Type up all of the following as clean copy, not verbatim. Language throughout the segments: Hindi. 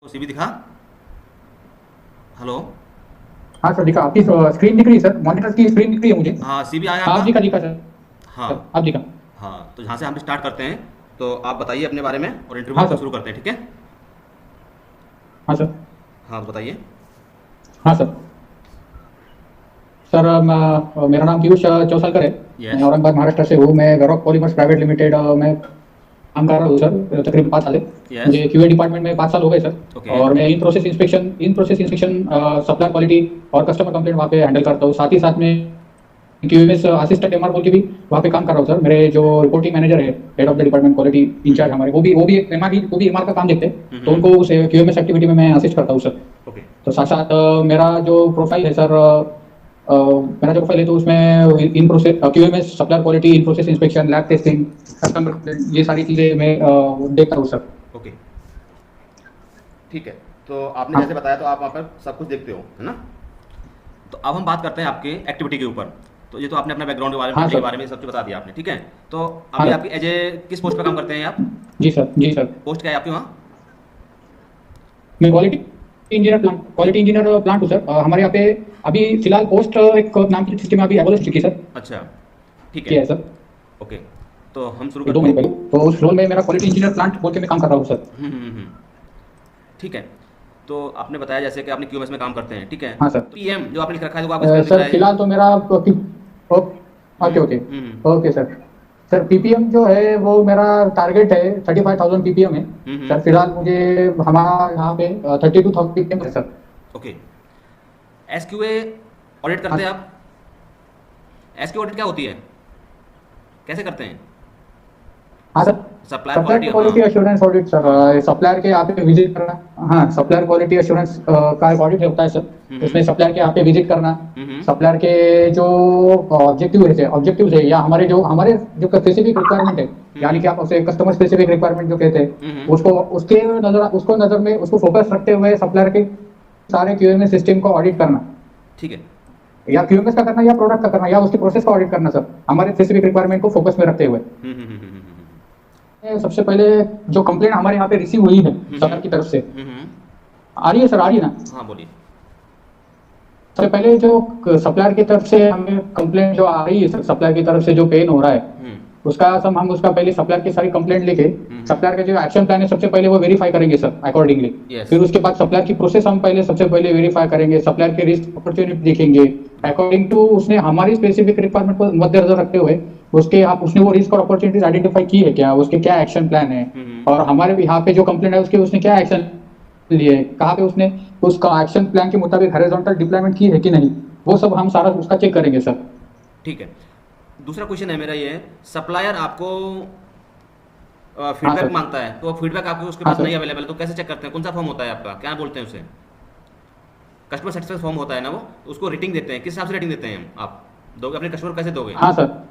सीबी दिखा। हेलो। हाँ सर दिखा, आपकी स्क्रीन दिख रही है सर, मॉनिटर की स्क्रीन दिख रही है मुझे। हाँ, सीबी आया हाँ आपका। दिखा दिखा सर। हाँ। सर आप दिखा। हाँ, तो यहाँ से हम स्टार्ट करते हैं। तो आप बताइए अपने बारे में और इंटरव्यू हाँ को सर। शुरू करते हैं, ठीक है। हाँ सर। हाँ, तो बताइए। हाँ सर। सर मेरा नाम पीयूष चौसालकर है। मैं यस। औरंगाबाद महाराष्ट्र से हूँ। मैं वेरोक पॉलीमर्स प्राइवेट लिमिटेड में काम कर रहा हूँ सर, तकरीबन 5 साल है। यस। मुझे क्यूए डिपार्टमेंट में 5 साल हो गए सर। ओके। और मैं in process inspection supply quality और कस्टमर कंप्लेंट वहाँ पे हैंडल करता हूँ। साथ ही साथ में क्यूएमएस असिस्टेंट एमआर बोल के भी वहाँ पे काम कर रहा हूँ सर। मेरे जो रिपोर्टिंग मैनेजर है, head of the department quality in-charge हमारे, वो भी एमआर का काम देखते हैं। तो हम्म। उनको उस क्यूएमएस एक्टिविटी में मैं असिस्ट करता हूँ सर। ओके। तो साथ साथ मेरा जो प्रोफाइल है सर, मेरा जो प्रोफाइल है तो उसमें in process QMS, supplier quality, in process inspection, lab testing, customer, ये सारी चीज़ें मैं देखता हूँ सर। ओके, ठीक है। तो आपने हाँ। जैसे बताया तो आप वहाँ पर सब कुछ देखते हो, है ना। तो अब हम बात करते हैं आपके एक्टिविटी के ऊपर। तो ये तो आपने अपने बैकग्राउंड के बारे में, हाँ कंपनी के सर। बारे में सब कुछ बता दिया आपने, ठीक है। तो हाँ अभी सर। आपकी एज ए किस पोस्ट पे काम करते हैं आप? जी सर, जी सर। पोस्ट क्या है आपकी वहाँ? मैं क्वालिटी इंजीनियर प्लांट हूँ सर। हमारे यहाँ पे अभी फिलहाल पोस्ट एक नाम की सिस्टम में अभी एबोलिश चुकी है सर। अच्छा, ठीक है। किया है सर, ओके, तो हम शुरू ये दो करते महीने हैं। पहले। तो उस रोल में मेरा क्वालिटी इंजीनियर प्लांट बोल के मैं काम कर रहा हूँ सर। हम्म। ठीक है। तो आपने बताया जैसे कि आपने क्यूएमएस में काम करते हैं, ठीक है। हाँ सर। पीएम जो आपने लिख रखा है, देखो आपको स्क्रीन दिख सर रहा है। फिलहाल तो मेरा okay okay. Hmm. Okay sir. Sir PPM जो है वो मेरा टारगेट है 35,000 पीपीएम है। हम्म। सर फिलहाल मुझे हमारा यहाँ पे 32,000 पीपीएम है सर। ओके। एसक्यूए ऑडिट हाँ। करते हैं आप? एसक्यू ऑडिट क्या होती है, कैसे करते हैं? हाँ सर। सप्लायर सप्लायर क्वालिटी, हाँ। क्वालिटी एश्योरेंस ऑडिट हाँ। सर, सप्लायर के यहाँ पे विजिट करना। हाँ, सप्लायर क्वालिटी एश्योरेंस का एक ऑडिट होता है सर। उसमें हम्म। सप्लायर के यहाँ पे विजिट करना, हम्म। सप्लायर के जो ऑब्जेक्टिव है या हमारे जो स्पेसिफिक रिक्वायरमेंट है, यानी कि आप उसे कस्टमर स्पेसिफिक रिक्वायरमेंट जो कहते हैं, हम्म। उसको उसको नजर में उसको फोकस रखते हुए सप्लायर के सारे क्यूएमएस सिस्टम को ऑडिट करना, ठीक है। या क्यूएमएस का करना या प्रोडक्ट का करना या उसकी प्रोसेस का ऑडिट करना सर, हमारे स्पेसिफिक रिक्वायरमेंट को फोकस में रखते हुए। सबसे पहले जो कंप्लेंट हमारे यहाँ पे रिसीव हुई है सप्लायर की तरफ से, हम्म। आ रही है सर, आ रही है ना? हाँ, बोलिए। सबसे पहले जो सप्लायर की तरफ से हमें कंप्लेंट जो आ रही है सर, सप्लायर की तरफ से जो पेन हो रहा है, हम्म। उसका सब हम उसका पहले सप्लायर की सारी कंप्लेंट लेके हम्म। सप्लायर का जो एक्शन प्लान है सबसे पहले वो वेरीफाई करेंगे सर अकॉर्डिंगली। यस। फिर उसके बाद सप्लायर की प्रोसेस हम पहले सबसे पहले वेरीफाई करेंगे, सप्लायर के रिस्क अपॉर्चुनिटी देखेंगे अकॉर्डिंग टू उसने हमारी स्पेसिफिक रिक्वायरमेंट को मद्देनजर रखते हुए, उसके आप उसने वो रिस्क और अपॉर्चुनिटीज आइडेंटिफाई की है क्या, उसके क्या एक्शन प्लान है, और हमारे यहाँ पे जो कंप्लेंट है उसके उसने क्या एक्शन लिए, कहाँ पे उसने उसका एक्शन प्लान के मुताबिक हॉरिजॉन्टल डिप्लॉयमेंट की है कि नहीं, वो सब हम सारा उसका चेक करेंगे सर। ठीक है। दूसरा क्वेश्चन है मेरा ये, सप्लायर आपको हाँ फीडबैक सर। मांगता है, तो फीडबैक आपके उसके हाँ पास सर। नहीं अवेलेबल, तो कैसे चेक करते हैं? कौन सा फॉर्म होता है आपका, क्या बोलते हैं उसे? कस्टमर सेटिस्फेक्शन फॉर्म होता है ना वो, उसको रेटिंग देते हैं। किस हिसाब से रेटिंग देते हैं आप दोगे अपने कस्टमर को, कैसे दोगे? हाँ सर।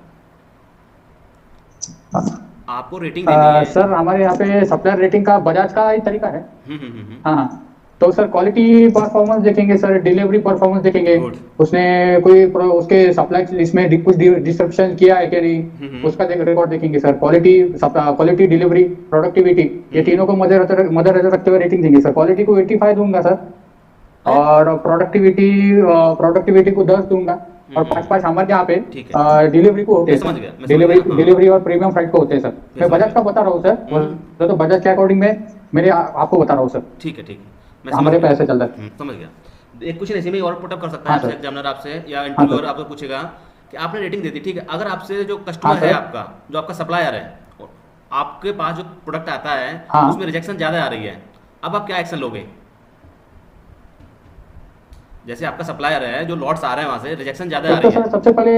आपको रेटिंग देनी है। सर हमारे यहाँ पे सप्लायर रेटिंग का बजाज का ही तरीका है। हम्म। हाँ हाँ। तो सर क्वालिटी परफॉर्मेंस देखेंगे सर, डिलीवरी परफॉर्मेंस देखेंगे, गुड। उसने उसके सप्लाई इसमें कुछ डिस्ट्रप्शन किया है कि नहीं, उसका रिकॉर्ड देखेंगे सर। क्वालिटी, डिलीवरी, प्रोडक्टिविटी, ये तीनों को मद्देनजर रखते हुए रेटिंग देंगे सर। क्वालिटी को 85 दूंगा सर, अरे। और प्रोडक्टिविटी को 10 दूंगा, और 5-5 हमारे यहाँ पे ठीक है। डिलीवरी को होते मैं हैं समझ सर। गया, मैं समझ डिलीवरी गया, हाँ। डिलीवरी और प्रीमियम फ्लाइट को होते हैं सर। मैं समझ बजाज का गया। बता रहा हूँ सर, तो बजाज के अकॉर्डिंग में मेरे आपको बता रहा हूँ सर, ठीक है, ठीक है, मैं समझ हमारे पे गया। ऐसे चल रहा है। समझ गया। एक क्वेश्चन ऐसे में और पुटअप कर सकता है हाँ आपसे सर। एग्जामिनर, आपसे या हाँ इंटरव्यूअर सर। आपको पूछेगा कि आपने रेटिंग दे दी, ठीक है। अगर आपसे जो हाँ कस्टमर है सर। आपका, जो आपका सप्लायर है, और आपके पास जो प्रोडक्ट आता है हाँ। उसमें रिजेक्शन ज़्यादा आ रही है, अब आप क्या एक्शन लोगे? जैसे आपका सप्लायर है, जो लॉट्स आ रहे हैं वहाँ से रिजेक्शन ज़्यादा आ एक तो रही है। सर सबसे पहले,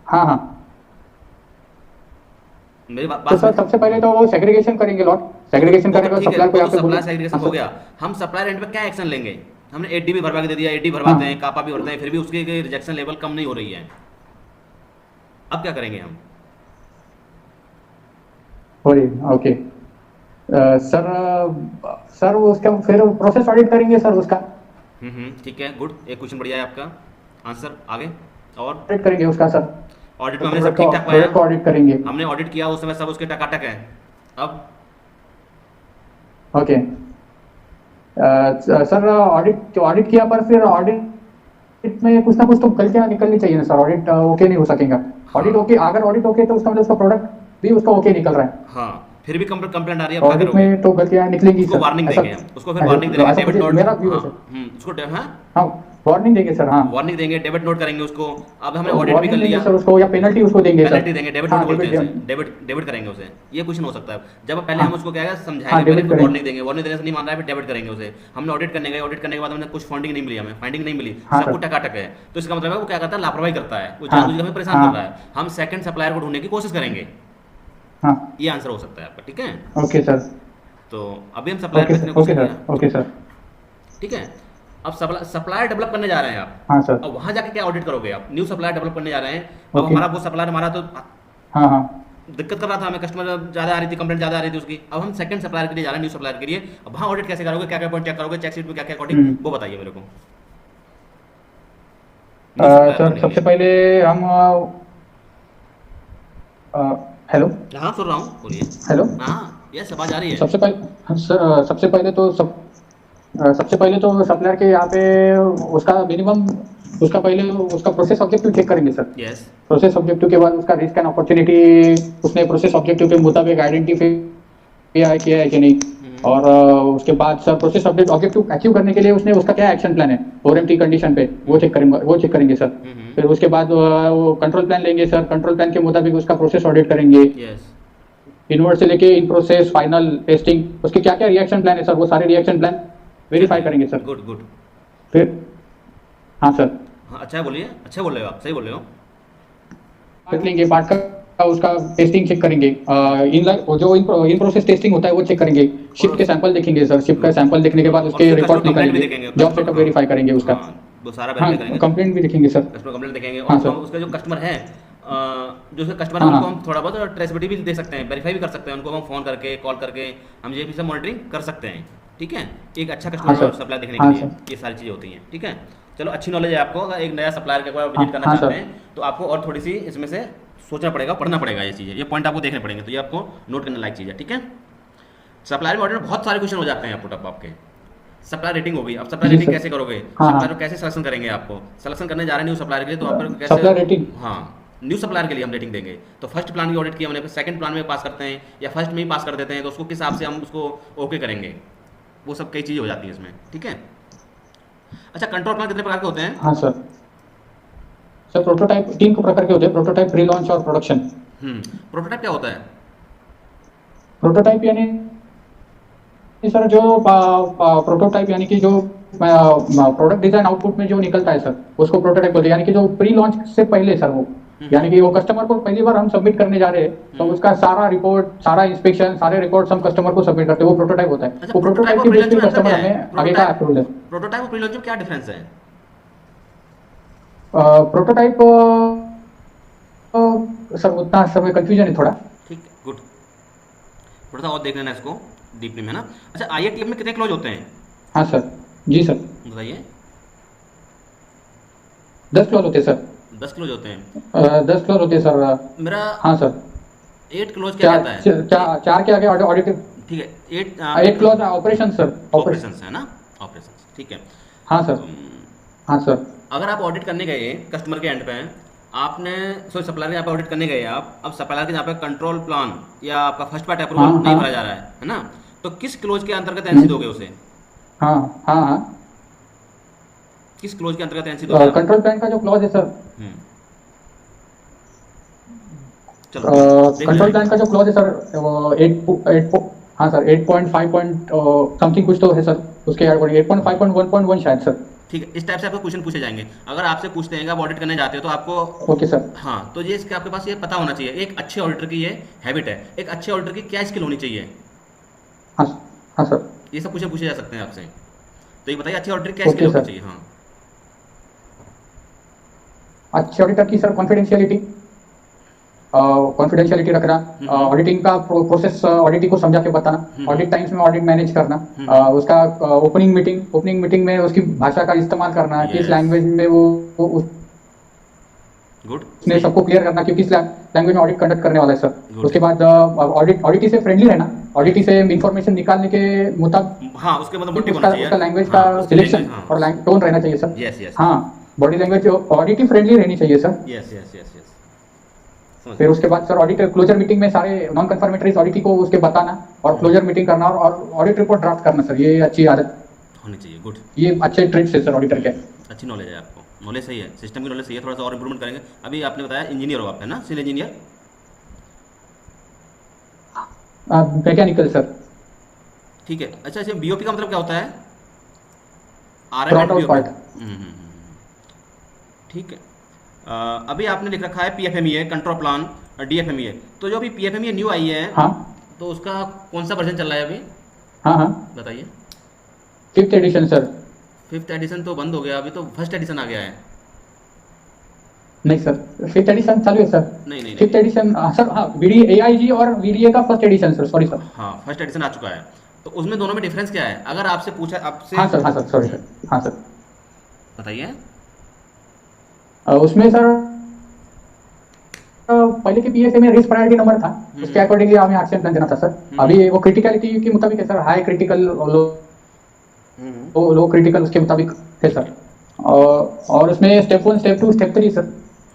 हाँ हाँ, मेरी बात तो बात सर समझ। सबसे पहले तो वो सेग्रीगेशन करेंगे, लॉट सेग्रीगेशन वो करने तो के बाद ठीक है, सप्लायर को वो तो यहाँ पे सप्लाई बोलेंगे। सेग्रीगेशन हाँ हो सर। गया। हम सप्लायर एंड पे क्या एक्शन लेंगे? हमने 8 DB भरवा के दे दिया, 8D भरवाते हैं, हाँ, कापा भी भरते हैं, फिर भी उसकी रिजेक्शन लेवल कम नहीं हो रही है, अब क्या करेंगे हम? वही ओके। सर सर वो उसका फिर प्रोसेस ऑडिट करेंगे सर, उसका ठीक है, गुड। एक क्वेश्चन बढ़िया है आपका आंसर। आगे और ऑडिट करेंगे उसका सर। ऑडिट तो में हमने सब ठीक ठाक पाया, प्रोडक्ट को ऑडिट करेंगे। हमने ऑडिट किया, उस समय सब उसके टकाटक है। अब ओके सर, ऑडिट किया पर फिर ऑडिट में कुछ ना कुछ तो गलतियां निकलनी चाहिए ना सर, ऑडिट ओके नहीं हो सकेगा। ऑडिट ओके, अगर ऑडिट ओके तो उसका मतलब उसका प्रोडक्ट भी उसका ओके निकल रहा है। हाँ, फिर भी कंप्लेंट आ रही है, आप क्या ऑडिट करोगे? में तो गलतियां निकलेंगी उसको सर, वार्निंग ऐसा देंगे हम, उसको फिर वार्निंग देंगे, ऐसा डेबिट मुझे नोट। मेरा व्यू है हाँ, सर। उसको हाँ, हाँ, वार्निंग देंगे सर, हाँ। वार्निंग देंगे, डेबिट नोट करेंगे उसको। अब हमने ऑडिट भी कर वार्निंग देंगे लिया, सर उसको, या पेनल्टी उसको देंगे सर। पेनल्टी देंगे, डेबिट नोट हाँ, बोलते हैं डेबिट इसे, डेबिट करेंगे उसे। ये क्वेश्चन हो सकता है। जब पहले हाँ हम उसको क्या है हाँ, समझाएंगे, पहले डेबिट फिर करेंगे। वार्निंग देंगे, वार्निंग देने से नहीं मान रहा है, फिर डेबिट करेंगे उसे। हमने ऑडिट करने गए, ऑडिट करने के बाद हमने कुछ फंडिंग नहीं मिली, हमें फाइंडिंग नहीं मिली, हाँ सब सर। कुछ टकाटक है, तो इसका मतलब है वो क्या करता है, लापरवाही करता है, वो हाँ जानबूझ के हमें परेशान हाँ कर रहा है। हम सेकंड सप्लायर को ढूंढने की कोशिश करेंगे। हाँ, ये आंसर हो सकता है आपका, ठीक है। Okay sir. तो अभी हम सप्लायर ओके पे सर, इतने कुछ ओके किया, सर, ओके सर। ठीक है। अब सप्लायर डेवलप करने जा रहे हैं आप, हाँ सर। अब वहां जाके क्या ऑडिट करोगे आप? न्यू सप्लायर डेवलप करने जा रहे हैं। अब ओके। हमारा वो सप्लायर हमारा तो हाँ हाँ। दिक्कत कर रहा था, हमें कस्टमर ज़्यादा आ रही थी, कंप्लेंट ज़्यादा आ रही थी उसकी। अब हम सेकंड सप्लायर के लिए जा रहे हैं, न्यू सप्लायर के लिए। अब वहाँ ऑडिट कैसे करोगे, क्या क्या पॉइंट चेक करोगे, चेक शीट में क्या क्या अकॉर्डिंग, वो बताइए मेरे को। न्यू सप्लायर सर करने के सबसे लिए। पहले हम हेलो हाँ, सुन रहा हूँ, बोलिए। हेलो। हाँ, यस, आवाज आ रही है। सबसे पहले तो सप्लायर के यहाँ पे उसका मिनिमम, उसका पहले उसका प्रोसेस ऑब्जेक्टिव चेक करेंगे सर। यस। प्रोसेस ऑब्जेक्टिव के बाद उसका रिस्क एंड अपॉर्चुनिटी उसने प्रोसेस ऑब्जेक्टिव के मुताबिक आइडेंटिफाई किया है कि नहीं। और उसके बाद सर प्रोसेस ऑब्जेक्टिव अचीव करने के लिए उसने उसका क्या एक्शन प्लान है ओएमटी कंडीशन पे, वो चेक करेंगे सर। फिर उसके बाद वो कंट्रोल प्लान लेंगे सर, कंट्रोल प्लान के मुताबिक उसका प्रोसेस ऑडिट करेंगे। यस। इनवर्ट से लेके इन प्रोसेस फाइनल टेस्टिंग, उसके क्या क्या रिएक्शन प्लान है सर, वो सारे रिएक्शन प्लान वेरीफाई करेंगे सर। Good good. फिर हाँ सर, हाँ, अच्छा है, बोलिए, अच्छा बोल रहे हो आप, सही बोल रहे हो। देख लेंगे पार्ट का उसका टेस्टिंग चेक करेंगे। जो इन प्रोसेस टेस्टिंग होता है वो चेक करेंगे। शिप के सैंपल देखेंगे सर, शिप का सैंपल देखने के बाद और उसके उसके रिकॉर्ड कस्टमर कंप्लेंट भी निकालेंगे, देखेंगे, जॉब सेटअप वेरीफाई करेंगे उसका। हाँ, वो सारा हाँ, वेरीफाई करेंगे, कंप्लेंट भी देखेंगे सर। कस्टमर कंप्लेंट देखेंगे। हाँ और सर। हम उसके जो कस्टमर हैं, जो उसके कस्टमर हाँ हैं, उनको हाँ हम थोड़ा बहुत ट्रेसेबिलिटी भी दे सकते हैं, वेरीफाई भी कर सकते हैं, उनको हम फ़ोन करके, कॉल करके, हम ये भी सब मॉनिटरिंग कर सकते हैं, ठीक है। एक अच्छा हाँ कस्टमर सर। सप्लाई देखने हाँ के लिए सर। ये सारी चीज़ें होती हैं, ठीक है। चलो, अच्छी नॉलेज है आपको। अगर एक नया सप्लायर के ऊपर हाँ विजिट करना हाँ चाहते सर। हैं तो आपको और थोड़ी सी इसमें से सोचना पड़ेगा, पढ़ना पड़ेगा, ये चीज़ें, ये पॉइंट आपको देखने पड़ेंगे, तो ये आपको नोट करने लायक चीज़ है, ठीक है। सप्लायर में ऑडिट में बहुत सारे क्वेश्चन हो जाते हैं आपको, तब आपके सप्लायर रेटिंग होगी। अब सप्लायर जी रेटिंग सर। कैसे करोगे, हाँ हाँ। सप्लायर को कैसे सिलेक्शन करेंगे, आपको सिलेक्शन करने जा रहे हैं न्यू सप्लायर के लिए, तो आप कैसे, सप्लायर रेटिंग, हाँ, न्यू सप्लायर के लिए हम रेटिंग देंगे। तो फर्स्ट प्लान की ऑडिट किया हमने, सेकंड प्लान में पास करते हैं या फर्स्ट में ही पास कर देते हैं, तो उसको किस हिसाब से हम उसको ओके करेंगे, वो सब कई चीज़ें हो जाती है इसमें, ठीक है। अच्छा, कंट्रोल प्लान कितने प्रकार के होते हैं? हाँ सर। सर प्रोटोटाइप 3 प्रकार के होते हैं, प्रोटोटाइप, प्री लॉन्च और प्रोडक्शन। प्रोटोटाइप क्या होता है? प्रोटोटाइप यानी सर जो प्रोटोटाइप यानी कि जो प्रोडक्ट डिजाइन आउटपुट में जो निकलता है सर, उसको प्रोटोटाइप बोलते हैं। यानी कि जो प्री लॉन्च से पहले सर, वो यानी कि वो कस्टमर को पहली बार हम सबमिट करने जा रहे हैं, तो उसका सारा रिपोर्ट, सारा इंस्पेक्शन, सारे रिकॉर्ड्स हम कस्टमर को सबमिट करते हैं, वो प्रोटोटाइप होता है। अच्छा, वो प्रोटोटाइप प्रोटोटाइप और के प्री बेस लॉन्च पे में अंतर कस्टमर क्या है? हमें आगे का अप्रूवल है। प्रोटोटाइप और प्री लॉन्च में क्या डिफरेंस है? प्रोटोटाइप सर उतना समय कंफ्यूजन है थोड़ा। ठीक है, गुड, थोड़ा सा और देख लेना इसको डीपली में ना। अच्छा, आईएटीएफ में कितने क्लोज होते हैं? हाँ सर, जी सर, बताइए। 10 क्लोज होते हैं सर। 10 क्लोज होते हैं। 10 क्लोज होते हैं सर। मेरा हाँ सर। 8 क्लोज क्या कहता है? चार के आगे ऑडिट, ठीक है, 8 क्लोज ऑपरेशन सर, ऑपरेशंस है ना, ऑपरेशंस, ठीक है। हाँ सर। हाँ सर। अगर आप ऑडिट करने गए कस्टमर के एंड पे, आपने सॉरी सप्लायर के यहाँ पे ऑडिट करने गए आप, अब सप्लायर के यहाँ पे कंट्रोल प्लान या आपका फर्स्ट पार्ट अप्रूवल हाँ, नहीं हाँ। भरा जा रहा है ना, तो किस क्लोज के अंतर्गत एनसी दोगे उसे? हाँ हाँ हाँ। किस क्लोज के अंतर्गत एनसी दोगे? कंट्रोल प्लान का जो क्लॉज है सर, चलो देख कंट्रोल लेंगे। प्लान का जो क्लॉज है सर, वो 8 हाँ सर 8.5 पॉइंट समथिंग कुछ तो है सर, उसके अकॉर्डिंग 8.5.1.1 शायद सर। ठीक है, इस टाइप से आपको क्वेश्चन पूछे जाएंगे। अगर आपसे पूछते हैं कि आप ऑडिट करने जाते हो तो आपको, ओके सर। हाँ, तो ये इसके आपके पास ये पता होना चाहिए, एक अच्छे ऑडिटर की ये हैबिट है, एक अच्छे ऑडिटर की क्या स्किल होनी चाहिए, हाँ हाँ सर। ये सब क्वेश्चन पूछे जा सकते हैं आपसे। तो ये बताइए, अच्छे ऑडिटर की क्या ओके स्किल होनी सर। चाहिए? हाँ, अच्छे ऑडिटर की सर कॉन्फिडेंशियलिटी रखना, ऑडिटिंग का प्रोसेस ऑडिटिंग को समझा के बताना, ऑडिट टाइम्स में ऑडिट मैनेज करना, उसका ओपनिंग मीटिंग में उसकी भाषा का इस्तेमाल करना, किस Yes. लैंग्वेज में वो गुड, उसने सही है। सबको क्लियर करना कि किस लैंग्वेज में ऑडिट कंडक्ट करने वाला है सर। गुड। उसके बाद ऑडिटी से फ्रेंडली रहना, ऑडिटी से इंफॉर्मेशन निकालने के मुताबिक हाँ, उसके मतलब मोटिव होना उसका चाहिए। उसका लैंग्वेज का हाँ, उसकी सिलेक्शन लैंग्वेज, हाँ, और टोन रहना चाहिए सर। यस यस हाँ, बॉडी लैंग्वेज ऑडिटिव फ्रेंडली रहनी चाहिए sir. Yes yes yes yes, समझ फिर गया। उसके बाद सर ऑडिट क्लोजर मीटिंग में सारे नॉन कंफर्मेटरीज ऑडिटी को उसके बताना और क्लोजर मीटिंग करना और ऑडिट रिपोर्ट ड्राफ्ट करना सर। ये अच्छी आदत, होनी चाहिए, गुड। ये अच्छे ट्रिक्स है सर ऑडिटर के। अच्छी नॉलेज है आपको, नॉलेज सही है, सिस्टम की नॉलेज सही है, थोड़ा सा और इंप्रूवमेंट करेंगे। अभी आपने बताया इंजीनियर हो आप, है ना, सिविल इंजीनियर। Mechanical sir. ठीक है, अच्छा, अच्छा, बीओपी का मतलब क्या होता है? R M throat and out BOP. Part. ठीक है। अभी आपने लिख रखा है पीएफएमई है, कंट्रोल प्लान, डीएफएमई है। तो जो अभी पीएफएमई न्यू आई है, हाँ तो उसका कौन सा वर्जन चल रहा है अभी, हाँ हाँ, बताइए। 5th addition sir. Fifth edition तो बंद हो गया, अभी तो फर्स्ट एडिशन आ गया है। नहीं सर, 5th एडिशन चालू है सर। नहीं नहीं नहीं। 5th एडिशन सर, हाँ, वीडी एआईजी और वीडीए का first edition sir, sorry sir. हाँ, फर्स्ट एडिशन आ चुका है। तो उसमें दोनों में डिफरेंस क्या है, अगर आपसे पूछा, आपसे हाँ सर, हाँ सर, सॉरी सर, हाँ सर। बताइए। उसमें सर पहले के पीएसए में रिस्क प्रायोरिटी नंबर था, उसके अकॉर्डिंगली हमें एक्शन प्लान देना था सर। अभी वो क्रिटिकलिटी के मुताबिक है सर, हाई क्रिटिकल, लो क्रिटिकल, उसके मुताबिक है सर। और उसमें स्टेप 1, स्टेप 2, स्टेप 3 सर।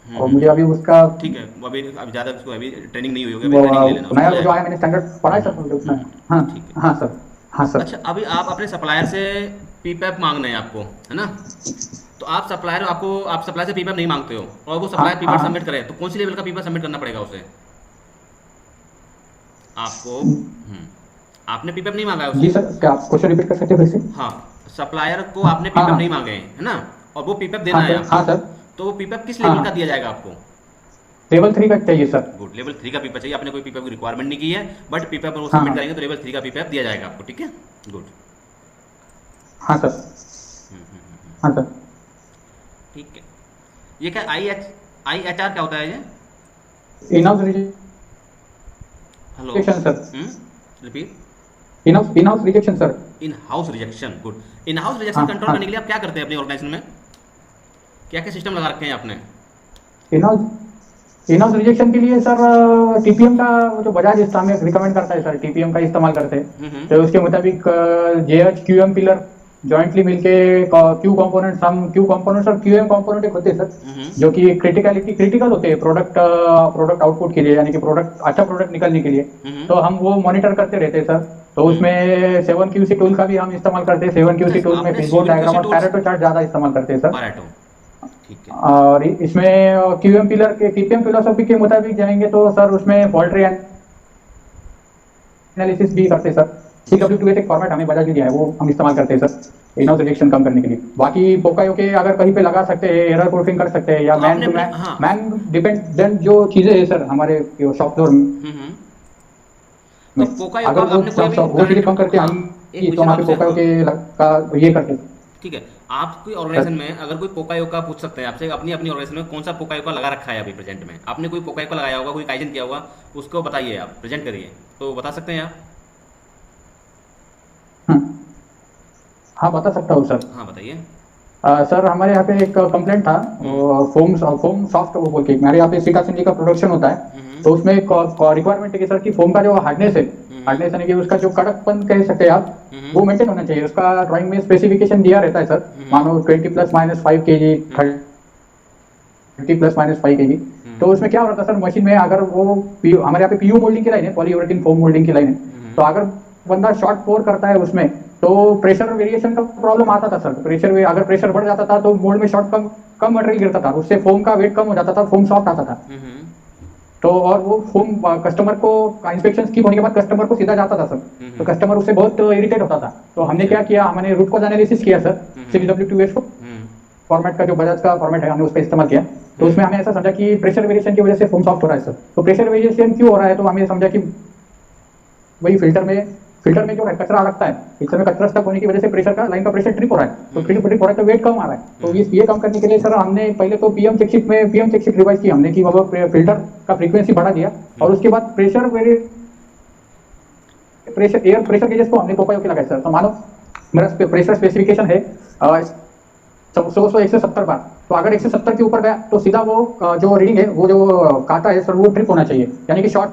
और मुझे अभी उसका ठीक है, वो अभी ज़्यादा उसको अभी ट्रेनिंग नहीं हुई होगी, अभी वो ट्रेनिंग ले लेना, उसमें नया हो जो जाएगा। आया, मैंने स्टैंडर्ड पढ़ा है सर मुझे उसमें। हाँ ठीक है। हाँ सर, हाँ सर। अच्छा, अभी आप अपने सप्लायर से पीपैप मांगना है आपको, है ना? तो आप सप्लायर से पीपैप नहीं मांगते हो, और वो सप्लायर हाँ पीपैप हाँ सबमिट करे, तो कौन सी लेवल का पीपैप सबमिट करना पड़ेगा उसे आपको? आपने पीपैप नहीं मांगा है जी उसे। सर, क्या आप क्वेश्चन रिपीट कर सकते हैं फिर से? हाँ, सप्लायर को आपने हाँ पीपैप हाँ नहीं मांगे हैं, है ना, और वो पीपैप देना हाँ है सर, हाँ आपको। सर, तो वो पीपैप किस हाँ लेवल का हाँ, दिया जाएगा आपको? लेवल 3 का चाहिए सर। गुड, लेवल 3 का पीपैप चाहिए। आपने कोई पीपैप की रिक्वायरमेंट नहीं की है, बट पीपैप वो हाँ सबमिट हाँ करेंगे तो लेवल 3 का पीपैप दिया जाएगा आपको, ठीक है। गुड। हाँ सर, हाँ सर। ठीक है। ये क्या आई एच आर क्या होता है ये? In house hello. Rejection sir. Repeat. In house rejection sir. In house rejection, good. In house rejection हाँ कंट्रोल हाँ, करने के लिए आप क्या करते हैं अपने ऑर्गेनाइजेशन में? क्या क्या सिस्टम लगा रखे हैं आपने? इन हाउस रिजेक्शन के लिए सर टीपीएम का, वो जो बजाज इस्लामिक रिकमेंड करता है सर, टीपीएम का इस्तेमाल करते हैं। तो उसके मुताबिक जेएच क्यूएम पिलर जॉइंटली मिलके क्यू कंपोनेंट्स और क्यूएम कंपोनेंट एक होते हैं सर, जो कि क्रिटिकल होते हैं प्रोडक्ट आउटपुट के लिए, यानी कि अच्छा प्रोडक्ट निकलने के लिए। तो हम वो मॉनिटर करते रहते हैं सर। तो उसमें 7QC टूल का भी हम इस्तेमाल करते हैं। 7QC टूल में आपने फिशबोन 7QC डायग्राम और टूल्स, पैरेटो चार्ट ज्यादा इस्तेमाल करते हैं सर। परेटो, ठीक है। और इसमें क्यूएम पिलर के टीपीएम फिलोसॉफी के मुताबिक जाएंगे तो सर उसमें पोल्ट्री एनालिसिस भी करते हैं सर। CW2 एक फॉर्मेट हमें बजाज ने दिया है, वो हम इस्तेमाल करते हैं सर इन हाउस रिजेक्शन कम करने के लिए। बाकी पोकायो के अगर कहीं पे लगा सकते हैं, एरर प्रूफिंग कर सकते हैं, या तो मैन आपने टू अपने, मैन हाँ, मैन डिपेंडेंट जो चीजें हैं सर हमारे शॉप फ्लोर हम्म, तो में, पोकायो का अगर वो आपने कोई अभी वो चीजें कम करके हाँ, एक आएंगी तो क्वेश्चन वहाँ पे आपसे, पोकायो हाँ, का ये करते हैं ठीक है। आपकी ऑर्गेनाइजेशन सर। में अगर कोई पोकायो का पूछ सकते हैं आपसे, अपनी अपनी ऑर्गेनाइजेशन में कौन सा पोकायो का लगा रखा है अभी प्रेजेंट में? आपने कोई पोकायो का लगाया होगा, कोई काइजन किया होगा, उसको बताइए, आप प्रेजेंट करिए, तो बता सकते हैं आप? हाँ, बता सकता हूँ सर। हाँ, बताइए। सर हमारे यहाँ पे एक कंप्लेंट था, फोम सॉफ्ट वो बोल के, हमारे यहाँ पे सीका सिंडी का प्रोडक्शन होता है। तो उसमें एक रिक्वायरमेंट है कि सर कि फोम का जो हार्डनेस है, हार्डनेस यानी कि उसका जो कड़कपन कह सकते हैं आप, वो मेंटेन होना चाहिए। उसका ड्राइंग में स्पेसिफिकेशन दिया रहता है सर, मानो 20 ± 5 kg, 30 ± 5 kg। तो उसमें क्या हो रहा था सर, मशीन में अगर वो हमारे यहाँ पे पीयू मोल्डिंग की लाइन है, पॉलीयूरेथिन फोम मोल्डिंग की लाइन है, तो अगर बंदा शॉर्ट पोर करता है उसमें, तो प्रेशर वेरिएशन का प्रॉब्लम आता था सर। अगर प्रेशर बढ़ जाता था तो मोल्ड में शॉर्ट कम मटेरियल गिरता था, उससे फोम का वेट कम हो जाता था, फोम सॉफ्ट आता था। तो और वो फोम कस्टमर को इंस्पेक्शन स्किप होने के बाद कस्टमर को सीधा जाता था सर। तो कस्टमर उससे बहुत इरिटेट होता था। तो हमने क्या किया, हमने रूट कॉज एनालिसिस किया सर, CW2S को फॉर्मेट का, जो बजाज का फॉर्मेट है, हमने उस पर इस्तेमाल किया। तो उसमें हमें ऐसा समझा कि प्रेशर वेरिएशन की वजह से फोम सॉफ्ट हो रहा है सर। तो प्रेशर वेरिएशन क्यों हो रहा है, तो हमें समझा कि वही फिल्टर में जो है कचरा लगता है, फिल्टर में कचरा स्टक होने की वजह से लाइन का प्रेशर ट्रिप हो रहा है। तो ट्रिप हो रहा है तो वेट कम आ रहा है। तो ये कम करने के लिए सर हमने पहले तो पीएम चेकशीट रिवाइज की हमने, कि बाबा फिल्टर का फ्रीक्वेंसी बढ़ा दिया। और उसके बाद एयर प्रेशर गेजेस को हमने पोकायो के लगाए सर। तो मानो मेरा प्रेशर स्पेसिफिकेशन है 170 बार। तो अगर 170 के ऊपर गया तो सीधा वो जो रीडिंग है, वो जो काटा है सर, वो ट्रिप होना चाहिए, यानी कि शॉर्ट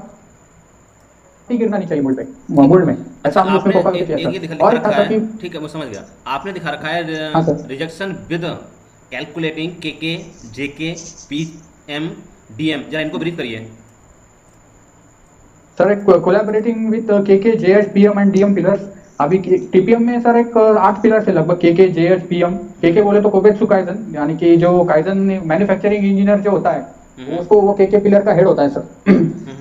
ही गिरना नहीं चाहिए मूल पे, मूल में। ऐसा अच्छा, हमने उसमें आपने फोकस किया एक ये सर। लिखा और रखा था सर है, कि ठीक है मैं समझ गया। आपने दिखा रखा हाँ है sir, rejection with calculating K JK P M D M, जरा इनको ब्रीफ करिए। सर एक collaborating with K J H P M and D M pillars. अभी टीपीएम में सर एक 8 पिलर्स है लगभग, के जे एच पी एम। के बोले तो कोबेत्सु काइजन, यानी कि जो काइजन मैन्युफैक्चरिंग इंजीनियर जो होता है, हम्म उसको वो के पिलर का हेड होता है सर।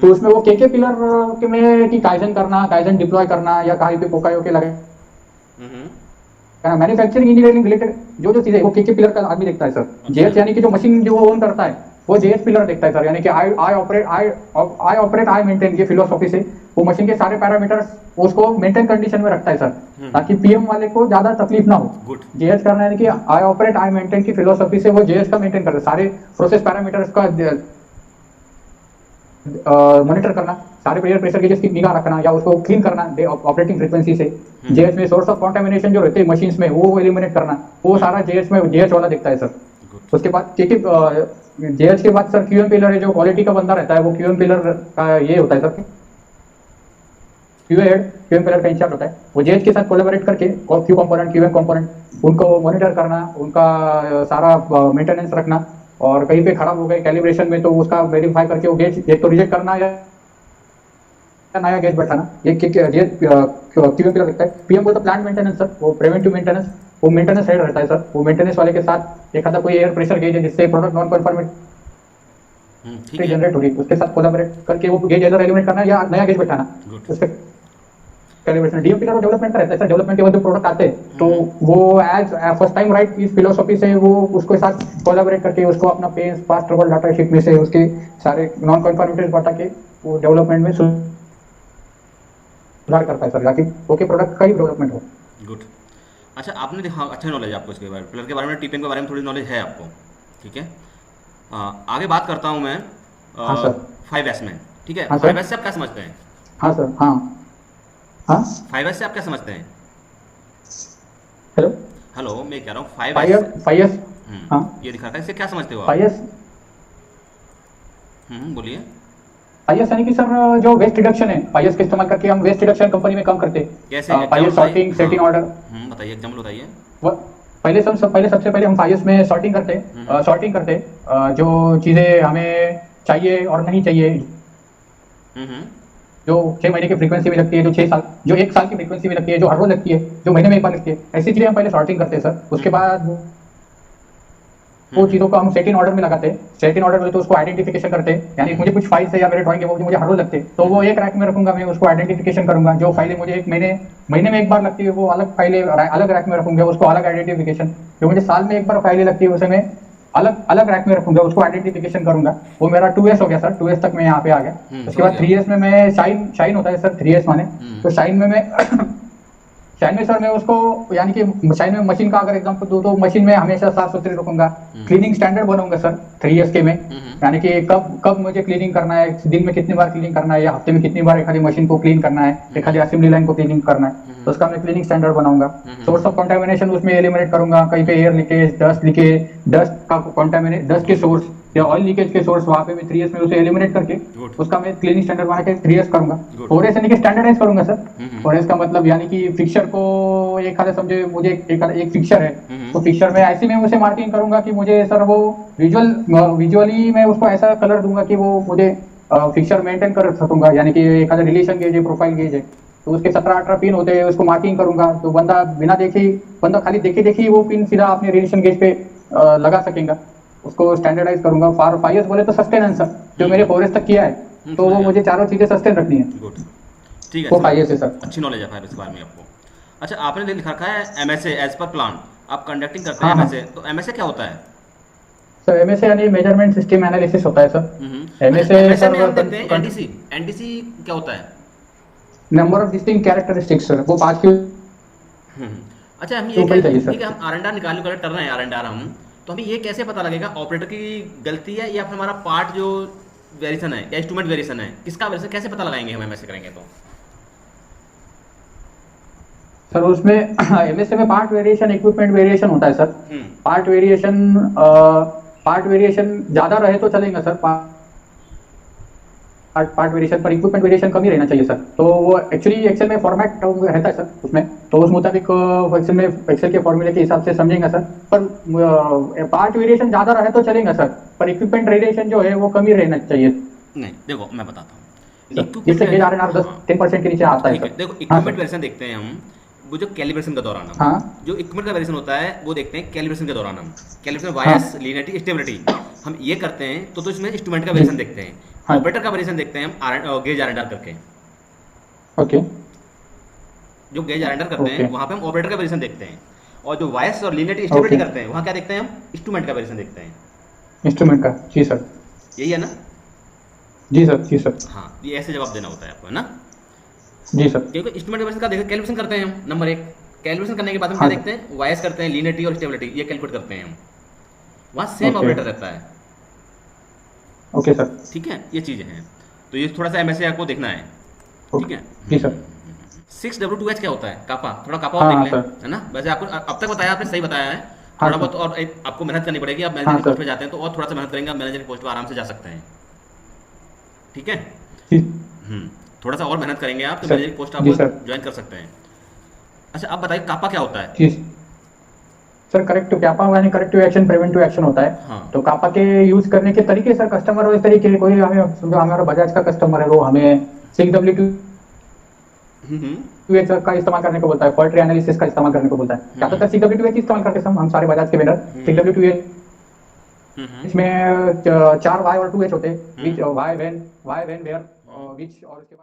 तो उसमें वो के पिलर के में कि काइजन करना, काइजन डिप्लॉय करना, या कहीं पे पोकायो के लगे हम्म मैन्युफैक्चरिंग इंजीनियरिंग रिलेटेड जो जो चीजें वो के पिलर का आदमी देखता है सर। जेएच यानी कि जो मशीन जो वो ओन करता है, वो जेएच पिलर देखता है सर। यानी कि आई ऑपरेट आई मेंटेन की फिलोसॉफी से वो मशीन के सारे पैरामीटर्स उसको मेंटेन कंडीशन में रखता है सर, ताकि पीएम वाले को ज्यादा तकलीफ ना हो। गुड। जेएच करना है कि आई ऑपरेट आई मेंटेन की फिलोसॉफी से वो जेएच का मेंटेन करता है, सारे प्रोसेस पैरामीटर्स का मॉनिटर करना, सारे प्रेशर प्रेशर गेजेस की निगाह रखना, या उसको क्लीन करना ऑपरेटिंग फ्रीक्वेंसी से। जेएच में सोर्स ऑफ कंटामिनेशन जो रहते हैं मशीन्स में, वो एलिमिनेट करना, वो सारा जेएच में जेएच वाला देखता है सर। उसके बाद जेएच के बाद सर क्यूएम पिलर है, जो क्वालिटी का बंदा रहता है, वो क्यूएम पिलर का ये होता है सर, क्यूएम पिलर का इंचार्ज होता है। वो जेएच के साथ कोलैबोरेट करके क्यू कंपोनेंट, क्यूएम कंपोनेंट, उनको मॉनिटर करना, उनका सारा मेंटेनेंस रखना, और कहीं पे खराब हो गए कैलिब्रेशन में तो उसका वेरीफाई करके वो गेज एक तो रिजेक्ट करना या नया गेज बैठाना। ये क्यूएम पिलर रखता है। पीएम बोलता प्लांट मेंटेनेंस सर, वो प्रिवेंटिव मेंटेनेंस, वो मेंटेनेंस हेड रहता है सर। वो मेंटेनेंस वाले के साथ एक आधा कोई एयर प्रेशर गेज है जिससे प्रोडक्ट नॉन कन्फर्मेटिव जनरेट होगी, उसके साथ कोलैबोरेट करके वो गेज एरर एलिमिनेट करना या नया गेज बैठाना। उसके कैलिब्रेशन डीएम पिलर डेवलपमेंट का रहता है सर। डेवलपमेंट के बाद जो प्रोडक्ट आते हैं तो वो एज फर्स्ट टाइम राइट इस फिलोसॉफी से वो उसके साथ कोलैबोरेट करके उसको अपना पेस पास ट्रबल डाटा शीट में से उसके सारे नॉन कन्फर्मेटिव डाटा के वो डेवलपमेंट में सुधार करता है सर, ताकि ओके प्रोडक्ट का ही डेवलपमेंट हो। गुड। अच्छा, आपने देखा, अच्छा नॉलेज है आपको इसके बारे में, पिलर के बारे में, टीपीएम के बारे में थोड़ी नॉलेज है आपको, ठीक है। आगे बात करता हूँ मैं हाँ सर। 5S में, ठीक है। हाँ सर। 5S से आप क्या समझते हैं? हाँ सर। हाँ हाँ 5S से आप क्या समझते हैं? हेलो हेलो, मैं कह रहा हूँ 5S 5S। हाँ ये दिखा रखा है, इससे क्या समझते हो आप? 5S बोलिए। 5S यानी कि सर जो वेस्ट रिडक्शन है, 5S का इस्तेमाल करके हम वेस्ट रिडक्शन कंपनी में काम करते हैं। कैसे? 5S sorting setting order. बताइए, एग्जाम्पल बताइए। पहले सबसे पहले हम 5S में सॉर्टिंग करते हैं, जो चीजें हमें चाहिए और नहीं चाहिए, जो 6 महीने की फ्रीक्वेंसी में लगती है, जो 6 साल, जो 1 साल की फ्रीक्वेंसी में लगती है, जो हर रोज लगती है, जो महीने में एक बार लगती है, ऐसी चीजें हम पहले सॉर्टिंग करते हैं सर। उसके बाद वो चीजों को हम सेट इन ऑर्डर में लगाते हैं। सेट इन ऑर्डर बोले तो उसको आइडेंटिफिकेशन करते हैं, यानी मुझे कुछ फाइल्स है या मेरे ड्राइंग है वो मुझे हर रोज लगते हैं, तो वो एक रैक में रखूंगा, मैं उसको आइडेंटिफिकेशन करूंगा। जो फाइलें मुझे एक महीने में एक बार लगती है, वो अलग फाइलें अलग रैक में रखूंगा, उसको अलग आइडेंटिफिकेशन। जो मुझे साल में एक बार फाइलें लगती है उसे मैं अलग अलग रैक में रखूंगा, उसको आइडेंटिफिकेशन करूंगा। वो मेरा 2S हो गया सर, 2S तक मैं यहाँ पे आ गया। उसके बाद 3S में मैं शाइन होता है सर, 3S माने तो शाइन में मैं शाइन में सर मैं उसको, यानी कि शाइन में मशीन का अगर एग्जांपल दूं तो मशीन में हमेशा साफ सुथरी रखूंगा। क्लीनिंग स्टैंडर्ड बनाऊंगा सर 3S के में, यानी कि कब मुझे क्लीनिंग करना है, दिन में कितनी बार क्लीनिंग करना है, या हफ्ते में कितनी बार एक आधी मशीन को क्लीन करना है, एक आधी असेंबली लाइन को क्लीनिंग करना है, तो उसका मैं क्लीनिंग स्टैंडर्ड बनाऊंगा। सोर्स ऑफ कंटामिनेशन उसमें एलिमिनेट करूंगा, कहीं पे एयर लीकेज, डस्ट का कंटामिनेट, डस्ट के सोर्स या ऑयल लीकेज के सोर्स, वहां पे मैं 3S में उसे एलिमिनेट करके उसका मैं क्लीनिंग स्टैंडर्ड बना के 3S करूंगा। 4S यानी कि स्टैंडर्डाइज करूंगा सर। 4S का मतलब यानी कि फिक्सर को एक आधा समझे, मुझे एक फिक्सर है तो फिक्सर में ऐसे में उसे मार्किंग करूंगा कि मुझे सर वो विजुअली मैं उसको ऐसा कलर दूंगा कि वो मुझे फिक्सर मेंटेन कर सकूंगा। यानी कि एक आधा रिलेशन गेज है, प्रोफाइल गेज है, तो उसके 17-18 पिन होते हैं, उसको मार्किंग करूंगा तो बंदा खाली देखे वो पिन सीधा अपने रिलेशन गेज पे लगा सकेगा। उसको स्टैंडर्डाइज करूंगा। 5S बोले तो सस्टेनेंस सर, जो मेरे 4S तक किया है तो वो मुझे चारों चीजें सस्टेन रखनी है। गुड, ठीक है। वो 5S है सर। अच्छी नॉलेज है 5S के बारे में आपको। अच्छा, आपने लिखा रखा है MSA एज पर प्लान, आप कंडक्टिंग करते हैं MSA, तो MSA क्या होता है? सर MSA यानी मेजरमेंट सिस्टम एनालिसिस होता है सर। MSA में हम देखते हैं NDC क्या होता है? Number of distinct characteristics sir, वो 5 की। अच्छा, हम ये ठीक है, हम R&R निकालने कर रहे हैं R&R हम, तो हमें ये कैसे पता लगेगा ऑपरेटर की गलती है या फिर हमारा पार्ट जो वेरिएशन है या इंस्ट्रूमेंट वेरिएशन है, किसका वेरिएशन कैसे पता लगाएंगे हम MSA करेंगे तो? सर उसमें एमएसए में पार्ट वेरिएशन इक्विपमेंट वेरिएशन होता है सर। हम्म। पार्ट वेरिएशन ज्यादा रहे तो चलेगा सर। पार्ट वेरिएशन पर इक्विपमेंट वेरिएशन कम ही रहना चाहिए सर। तो वो एक्चुअली एक्सेल में फॉर्मेट रहता है सर उसमें, तो उस मुताबिक एक्सेल के फॉर्मूले के हिसाब से समझेंगे सर। पर पार्ट वेरिएशन ज्यादा रहे तो चलेगा सर, पर इक्विपमेंट वेरिएशन जो है वो कम ही रहना चाहिए। नहीं देखो मैं बताता हूँ, जिससे गेज आरएनआर 10% के नीचे आता है ठीक है। सर। देखो हाँ इक्विपमेंट सर। वेरिएशन देखते हैं हम, वो जो कैलिब्रेशन के दौरान हम हाँ जो इक्विपमेंट का वेरिएशन होता है वो देखते हैं कैलिब्रेशन के दौरान। हम कैलिब्रेशन हाँ वायस, लीनियरिटी, स्टेबिलिटी हम ये करते हैं, तो इसमें इंस्ट्रूमेंट का जी वेरिएशन देखते हैं। हाँ ऑपरेटर का वेरिएशन देखते हैं हम गेज आरएनआर करके। ओके जो गेज आरएनआर करते ओके हैं वहाँ पे हम ऑपरेटर का वेरिएशन देखते हैं, और जो वायस और लीनियरिटी स्टेबिलिटी ओके करते हैं वहाँ क्या देखते हैं हम, इंस्ट्रूमेंट का वेरिएशन देखते हैं। इंस्ट्रूमेंट का। जी सर। यही है ना? जी सर। जी सर। हाँ, ये ऐसे जवाब देना होता है आपको, है ना? जी सर। क्योंकि इंस्ट्रूमेंट का वेरिएशन का देखते कैलकुलेशन करते हैं हम। नंबर एक, कैलकुलेशन करने के बाद हम क्या हाँ देखते सर। हैं, वायस करते हैं, लीनियरिटी और स्टेबिलिटी ये कैलकुलेट करते हैं हम। वहाँ सेम ओके ऑपरेटर रहता है। Okay sir. ठीक है, ये चीज़ें हैं। तो ये थोड़ा सा एमएसए आपको देखना है। ठीक ओके है। जी सर। 6W2H क्या होता है? कापा, थोड़ा कापा और हाँ देख हाँ लें, सर। है ना? वैसे आपको अब तक बताया आपने, सही बताया है। हाँ थोड़ा सर। बहुत और आपको मेहनत करनी पड़ेगी। आप मैनेजर हाँ की पोस्ट सर। पे जाते हैं तो और थोड़ा सा मेहनत करेंगे, आप मैनेजर की पोस्ट पर आराम से जा सकते हैं। ठीक है। जी थोड़ा सा और मेहनत करेंगे आप तो सर। मैनेजर की पोस्ट आप जी सर। ज्वाइन कर सकते हैं। अच्छा अब बताइए कापा क्या होता है? जी सर। करेक्टिव कैपा यानी करेक्टिव एक्शन प्रिवेंटिव एक्शन होता है। हाँ। तो कापा के यूज करने के तरीके सर, कस्टमर और इस तरीके के, कोई हमें जो हमारा बजाज का कस्टमर है वो हमें 6W2H का इस्तेमाल करने को बोलता है, फॉल्ट एनालिसिस का इस्तेमाल करने को बोलता है। ज्यादातर 6W2H इस्तेमाल करते हैं हम सारे बजाज के वेंडर। 6W2H इसमें 4 Y और 2H होते हैं, which Y when where which और उसके बाद